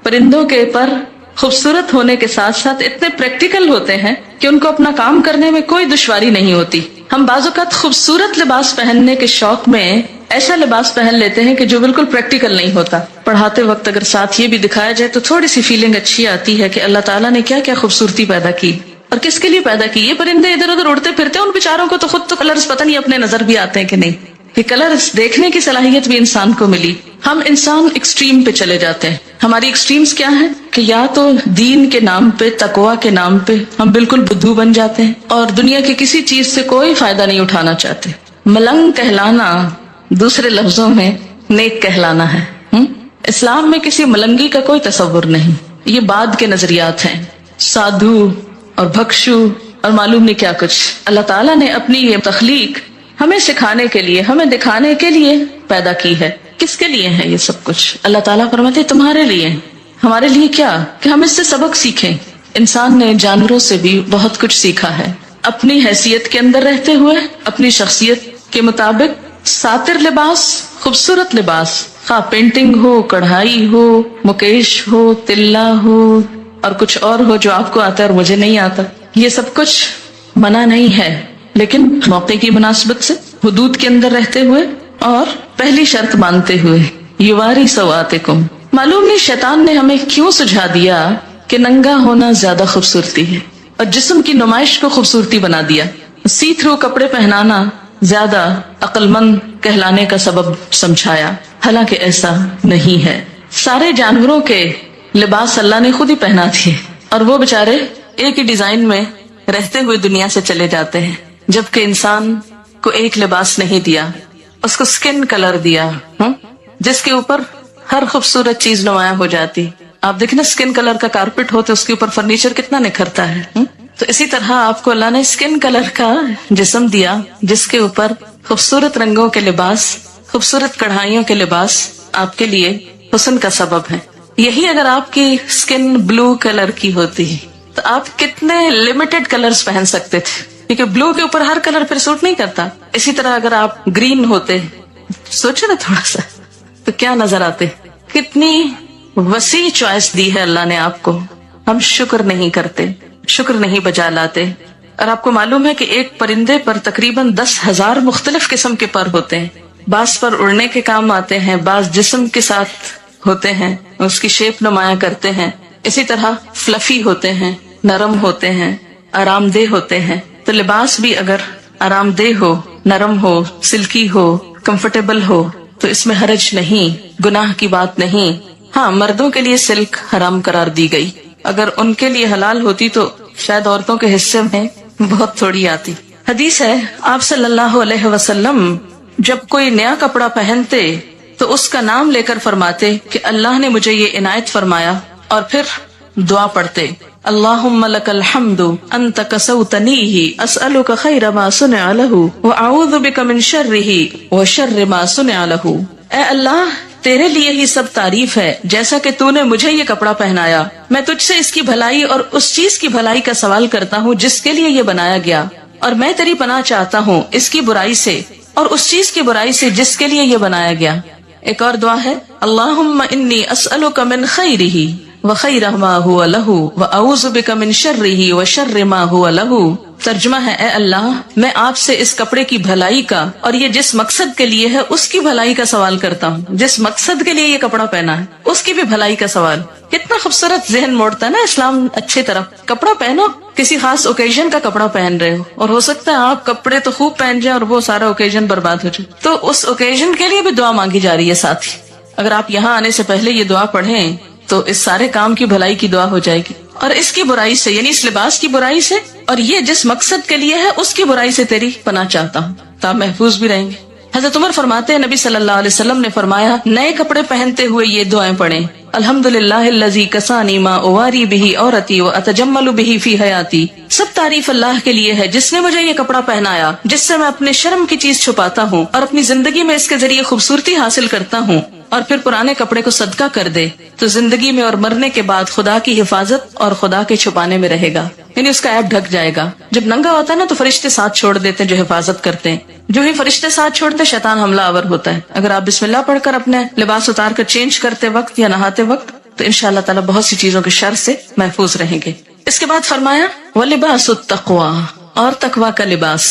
پرندوں کے پر خوبصورت ہونے کے ساتھ ساتھ اتنے پریکٹیکل ہوتے ہیں کہ ان کو اپنا کام کرنے میں کوئی دشواری نہیں ہوتی. ہم بعض اوقات خوبصورت لباس پہننے کے شوق میں ایسا لباس پہن لیتے ہیں کہ جو بالکل پریکٹیکل نہیں ہوتا. پڑھاتے وقت اگر ساتھ یہ بھی دکھایا جائے تو تھوڑی سی فیلنگ اچھی آتی ہے کہ اللہ تعالیٰ نے کیا کیا خوبصورتی پیدا کی اور کس کے لیے پیدا کی. یہ پرندے ادھر ادھر اڑتے پھرتے ہیں, ان بیچاروں کو تو خود تو کلرز پتہ نہیں اپنے نظر بھی آتے ہیں کہ نہیں. یہ کلرز دیکھنے کی صلاحیت بھی انسان کو ملی. ہم انسان ایکسٹریم پہ چلے جاتے ہیں. ہماری ایکسٹریمز کیا ہیں کہ یا تو دین کے نام پہ, تقویٰ کے نام پہ ہم بالکل بدھو بن جاتے ہیں اور دنیا کی کسی چیز سے کوئی فائدہ نہیں اٹھانا چاہتے. ملنگ کہلانا دوسرے لفظوں میں نیک کہلانا ہے. اسلام میں کسی ملنگی کا کوئی تصور نہیں. یہ بعد کے نظریات ہیں, سادھو اور بھکشو اور معلوم نہیں کیا کچھ. اللہ تعالیٰ نے اپنی یہ تخلیق ہمیں سکھانے کے لیے, ہمیں دکھانے کے لیے پیدا کی ہے. کس کے لیے ہے یہ سب کچھ؟ اللہ تعالیٰ فرماتے تمہارے لیے. ہمارے لیے کیا؟ کہ ہم اس سے سبق سیکھیں. انسان نے جانوروں سے بھی بہت کچھ سیکھا ہے. اپنی حیثیت کے اندر رہتے ہوئے, اپنی شخصیت کے مطابق ساتر لباس, خوبصورت لباس, خواہ پینٹنگ ہو, کڑھائی ہو, مکیش ہو, تلا ہو اور کچھ اور ہو جو آپ کو آتا ہے اور مجھے نہیں آتا, یہ سب کچھ منع نہیں ہے, لیکن موقع کی مناسبت سے حدود کے اندر رہتے ہوئے اور پہلی شرط مانتے ہوئے. یواری سواتکم. معلوم نہیں شیطان نے ہمیں کیوں سجھا دیا کہ ننگا ہونا زیادہ خوبصورتی ہے اور جسم کی نمائش کو خوبصورتی بنا دیا. سی تھرو کپڑے پہنانا زیادہ عقل مند کہلانے کا سبب سمجھایا, حالانکہ ایسا نہیں ہے. سارے جانوروں کے لباس اللہ نے خود ہی پہنا دیے اور وہ بےچارے ایک ہی ڈیزائن میں رہتے ہوئے دنیا سے چلے جاتے ہیں, جبکہ انسان کو ایک لباس نہیں دیا, اس کو سکن کلر دیا جس کے اوپر ہر خوبصورت چیز نمایاں ہو جاتی. آپ دیکھیں نا, سکن کلر کا کارپیٹ ہو تو اس کے اوپر فرنیچر کتنا نکھرتا ہے. تو اسی طرح آپ کو اللہ نے سکن کلر کا جسم دیا جس کے اوپر خوبصورت رنگوں کے لباس, خوبصورت کڑھائیوں کے لباس آپ کے لیے حسن کا سبب ہے. یہی اگر آپ کی سکن بلو کلر کی ہوتی تو آپ کتنے لمیٹڈ کلرز پہن سکتے تھے, کیونکہ بلو کے اوپر ہر کلر پھر سوٹ نہیں کرتا. اسی طرح اگر آپ گرین ہوتے, سوچے نا تھوڑا سا, تو کیا نظر آتے. کتنی وسیع چوائس دی ہے اللہ نے آپ کو. ہم شکر نہیں کرتے, شکر نہیں بجا لاتے. اور آپ کو معلوم ہے کہ ایک پرندے پر تقریباً 10,000 مختلف قسم کے پر ہوتے ہیں. بعض پر اڑنے کے کام آتے ہیں, بعض جسم کے ساتھ ہوتے ہیں, اس کی شیپ نمایاں کرتے ہیں. اسی طرح فلفی ہوتے ہیں, نرم ہوتے ہیں, آرام دہ ہوتے ہیں. تو لباس بھی اگر آرام دہ ہو, نرم ہو, سلکی ہو, کمفرٹیبل ہو تو اس میں حرج نہیں, گناہ کی بات نہیں. ہاں, مردوں کے لیے سلک حرام قرار دی گئی. اگر ان کے لیے حلال ہوتی تو شاید عورتوں کے حصے میں بہت تھوڑی آتی. حدیث ہے آپ صلی اللہ علیہ وسلم جب کوئی نیا کپڑا پہنتے تو اس کا نام لے کر فرماتے کہ اللہ نے مجھے یہ عنایت فرمایا, اور پھر دعا پڑھتے اللہم لک الحمد انت کسوتنیہ اسألک خیر ما صنع لہ واعوذ بک من شرہ وشر ما صنع لہ. اے اللہ, تیرے لیے ہی سب تعریف ہے جیسا کہ تو نے مجھے یہ کپڑا پہنایا. میں تجھ سے اس کی بھلائی اور اس چیز کی بھلائی کا سوال کرتا ہوں جس کے لیے یہ بنایا گیا, اور میں تیری پناہ چاہتا ہوں اس کی برائی سے اور اس چیز کی برائی سے جس کے لیے یہ بنایا گیا. ایک اور دعا ہے اللہم انی اسألک من خیرہ وخیر ما هو له واعوذ بک من شرہ وشر ما هو له. ترجمہ ہے اے اللہ, میں آپ سے اس کپڑے کی بھلائی کا اور یہ جس مقصد کے لیے ہے اس کی بھلائی کا سوال کرتا ہوں. جس مقصد کے لیے یہ کپڑا پہنا ہے اس کی بھی بھلائی کا سوال. کتنا خوبصورت ذہن موڑتا ہے نا اسلام اچھی طرف. کپڑا پہنو, کسی خاص اوکیزن کا کپڑا پہن رہے ہو, اور ہو سکتا ہے آپ کپڑے تو خوب پہن جائیں اور وہ سارا اوکیزن برباد ہو جائے, تو اس اوکیزن کے لیے بھی دعا مانگی جا رہی ہے ساتھ ہی. اگر آپ یہاں آنے سے پہلے یہ دعا پڑھیں تو اس سارے کام کی بھلائی کی دعا ہو جائے گی, اور اس کی برائی سے یعنی اس لباس کی برائی سے اور یہ جس مقصد کے لیے ہے اس کی برائی سے تیری پناہ چاہتا ہوں, تو آپ محفوظ بھی رہیں گے. حضرت عمر فرماتے ہیں نبی صلی اللہ علیہ وسلم نے فرمایا نئے کپڑے پہنتے ہوئے یہ دعائیں پڑھیں الحمدللہ الذی کسانی ما اواری بہ عورتی واتجمل بہ فی حیاتی. سب تعریف اللہ کے لیے ہے جس نے مجھے یہ کپڑا پہنایا جس سے میں اپنے شرم کی چیز چھپاتا ہوں اور اپنی زندگی میں اس کے ذریعے خوبصورتی حاصل کرتا ہوں. اور پھر پرانے کپڑے کو صدقہ کر دے تو زندگی میں اور مرنے کے بعد خدا کی حفاظت اور خدا کے چھپانے میں رہے گا، یعنی اس کا عیب ڈھک جائے گا۔ جب ننگا ہوتا ہے نا تو فرشتے ساتھ چھوڑ دیتے ہیں جو حفاظت کرتے ہیں، جو ہی فرشتے ساتھ چھوڑتے شیطان حملہ آور ہوتا ہے۔ اگر آپ بسم اللہ پڑھ کر اپنے لباس اتار کر چینج کرتے وقت یا نہاتے وقت تو انشاءاللہ تعالیٰ بہت سی چیزوں کے شر سے محفوظ رہیں گے۔ اس کے بعد فرمایا وَلِبَاسُ التَّقْوَى، اور تقویٰ کا لباس۔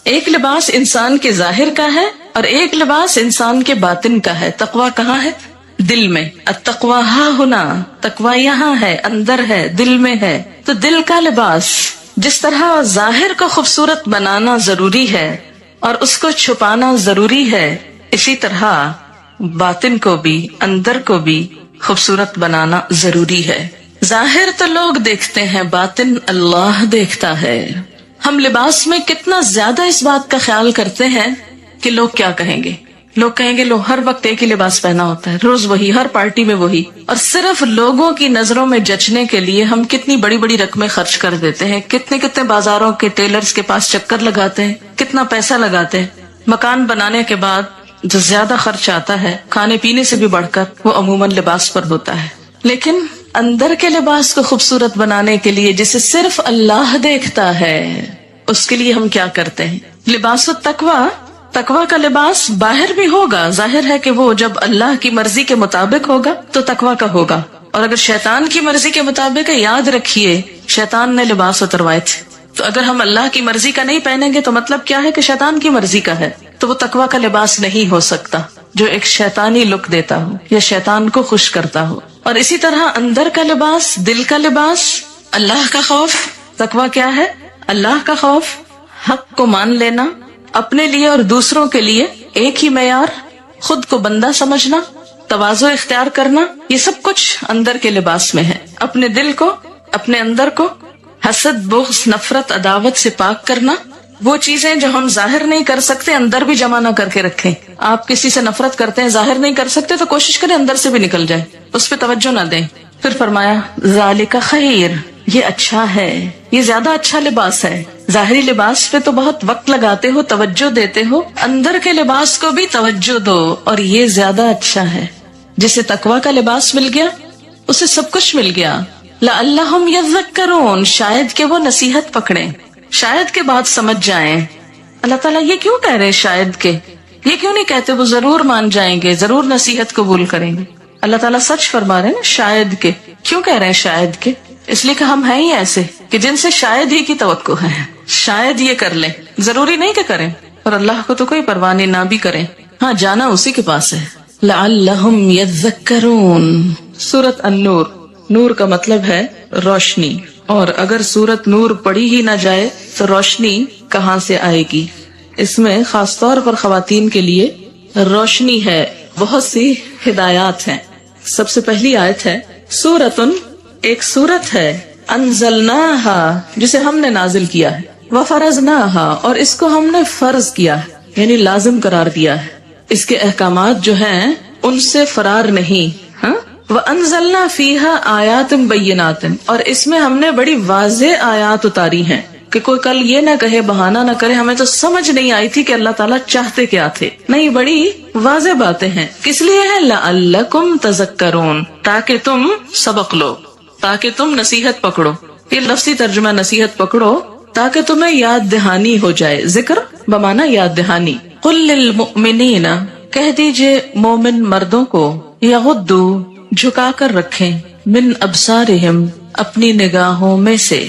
ایک لباس انسان کے ظاہر کا ہے اور ایک لباس انسان کے باطن کا ہے۔ تقویٰ کہاں ہے؟ دل میں۔ التقویٰ ہاں ہونا، تقویٰ یہاں ہے، اندر ہے، دل میں ہے۔ تو دل کا لباس، جس طرح ظاہر کو خوبصورت بنانا ضروری ہے اور اس کو چھپانا ضروری ہے، اسی طرح باطن کو بھی، اندر کو بھی خوبصورت بنانا ضروری ہے۔ ظاہر تو لوگ دیکھتے ہیں، باطن اللہ دیکھتا ہے۔ ہم لباس میں کتنا زیادہ اس بات کا خیال کرتے ہیں کہ لوگ کیا کہیں گے۔ لوگ کہیں گے لو ہر وقت ایک ہی لباس پہنا ہوتا ہے، روز وہی، ہر پارٹی میں وہی، اور صرف لوگوں کی نظروں میں جچنے کے لیے ہم کتنی بڑی بڑی رقمیں خرچ کر دیتے ہیں، کتنے کتنے بازاروں کے ٹیلرز کے پاس چکر لگاتے ہیں، کتنا پیسہ لگاتے ہیں۔ مکان بنانے کے بعد جو زیادہ خرچ آتا ہے کھانے پینے سے بھی بڑھ کر وہ عموماً لباس پر ہوتا ہے۔ لیکن اندر کے لباس کو خوبصورت بنانے کے لیے جسے صرف اللہ دیکھتا ہے، اس کے لیے ہم کیا کرتے ہیں؟ لباس التقویٰ، تقویٰ کا لباس باہر بھی ہوگا، ظاہر ہے کہ وہ جب اللہ کی مرضی کے مطابق ہوگا تو تقویٰ کا ہوگا، اور اگر شیطان کی مرضی کے مطابق ہے، یاد رکھیے شیطان نے لباس اتروائے تھے، تو اگر ہم اللہ کی مرضی کا نہیں پہنیں گے تو مطلب کیا ہے کہ شیطان کی مرضی کا ہے، تو وہ تقویٰ کا لباس نہیں ہو سکتا جو ایک شیطانی لک دیتا ہو یا شیطان کو خوش کرتا ہو۔ اور اسی طرح اندر کا لباس، دل کا لباس، اللہ کا خوف۔ تقویٰ کیا ہے؟ اللہ کا خوف، حق کو مان لینا، اپنے لیے اور دوسروں کے لیے ایک ہی معیار، خود کو بندہ سمجھنا، تواضع اختیار کرنا، یہ سب کچھ اندر کے لباس میں ہے۔ اپنے دل کو، اپنے اندر کو حسد، بغض، نفرت، عداوت سے پاک کرنا۔ وہ چیزیں جو ہم ظاہر نہیں کر سکتے اندر بھی جمع نہ کر کے رکھیں۔ آپ کسی سے نفرت کرتے ہیں، ظاہر نہیں کر سکتے تو کوشش کریں اندر سے بھی نکل جائے، اس پہ توجہ نہ دیں۔ پھر فرمایا ذالک خیر، یہ اچھا ہے، یہ زیادہ اچھا لباس ہے۔ ظاہری لباس پہ تو بہت وقت لگاتے ہو، توجہ دیتے ہو، اندر کے لباس کو بھی توجہ دو، اور یہ زیادہ اچھا ہے۔ جسے تقویٰ کا لباس مل گیا اسے سب کچھ مل گیا۔ لعلہم یذکرون، شاید کہ وہ نصیحت پکڑیں، شاید کے بعد سمجھ جائیں۔ اللہ تعالیٰ یہ کیوں کہہ رہے شاید کے؟ یہ کیوں نہیں کہتے وہ ضرور مان جائیں گے، ضرور نصیحت قبول کریں گے؟ اللہ تعالیٰ سچ فرما رہے ہیں نا، شاید کے کیوں کہہ رہے ہیں شاید کے؟ اس لیے کہ ہم ہیں ہی ایسے کہ جن سے شاید ہی کی توقع ہے، شاید یہ کر لیں، ضروری نہیں کہ کریں، اور اللہ کو تو کوئی پرواہ نہیں، نہ بھی کریں، ہاں جانا اسی کے پاس ہے۔ لعلہم یذکرون، سورۃ النور، نور کا مطلب ہے روشنی، اور اگر سورت نور پڑھی ہی نہ جائے تو روشنی کہاں سے آئے گی؟ اس میں خاص طور پر خواتین کے لیے روشنی ہے، بہت سی ہدایات ہیں۔ سب سے پہلی آیت ہے سورتن، ایک سورت ہے، انزلناہا، جسے ہم نے نازل کیا ہے، وفرضناہا، اور اس کو ہم نے فرض کیا ہے، یعنی لازم قرار دیا ہے۔ اس کے احکامات جو ہیں ان سے فرار نہیں۔ وَأَنزَلْنَا فِيهَا آيَاتٍ بَيِّنَاتٍ، اور اس میں ہم نے بڑی واضح آیات اتاری ہیں کہ کوئی کل یہ نہ کہے، بہانہ نہ کرے ہمیں تو سمجھ نہیں آئی تھی کہ اللہ تعالیٰ چاہتے کیا تھے۔ نہیں، بڑی واضح باتیں ہیں۔ کس لیے ہے؟ لَعَلَّكُمْ تَذَكَّرُونَ، تاکہ تم سبق لو، تاکہ تم نصیحت پکڑو۔ یہ لفظی ترجمہ نصیحت پکڑو تاکہ تمہیں یاد دہانی ہو جائے، ذکر بمعنی یاد دہانی۔ قُلْ لِلْمُؤْمِنِينَ، کہہ دیجئے مومن مردوں کو، یغضوا، جھکا کر رکھیں، من ابصارہم، اپنی نگاہوں میں سے،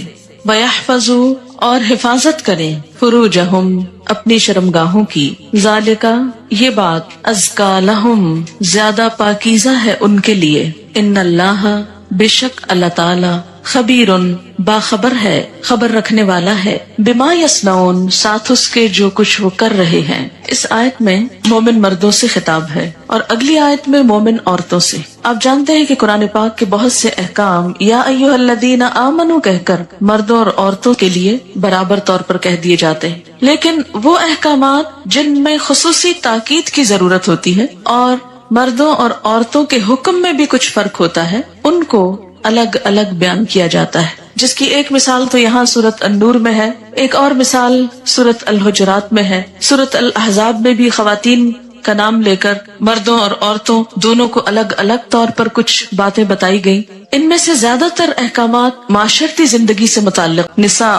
ویحفظوا، اور حفاظت کریں، فروجہم، اپنی شرمگاہوں کی، ذالکا، یہ بات، ازکا لہم، زیادہ پاکیزہ ہے ان کے لیے، ان اللہ، بے شک اللہ تعالی، خبیرن، باخبر ہے، خبر رکھنے والا ہے، بما یصنعون، ساتھ اس کے جو کچھ وہ کر رہے ہیں۔ اس آیت میں مومن مردوں سے خطاب ہے اور اگلی آیت میں مومن عورتوں سے۔ آپ جانتے ہیں کہ قرآن پاک کے بہت سے احکام یا ایھا الذین آمنوا کہہ کر مردوں اور عورتوں کے لیے برابر طور پر کہہ دیے جاتے ہیں، لیکن وہ احکامات جن میں خصوصی تاکید کی ضرورت ہوتی ہے اور مردوں اور عورتوں کے حکم میں بھی کچھ فرق ہوتا ہے، ان کو الگ الگ بیان کیا جاتا ہے، جس کی ایک مثال تو یہاں سورۃ النور میں ہے، ایک اور مثال سورۃ الحجرات میں ہے۔ سورۃ الاحزاب میں بھی خواتین کا نام لے کر مردوں اور عورتوں دونوں کو الگ الگ طور پر کچھ باتیں بتائی گئی. ان میں سے زیادہ تر احکامات معاشرتی زندگی سے متعلق. نساء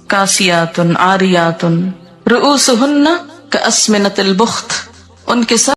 کاسیات عاریات رؤوسہن کاسمنۃ البخت، ان کے سر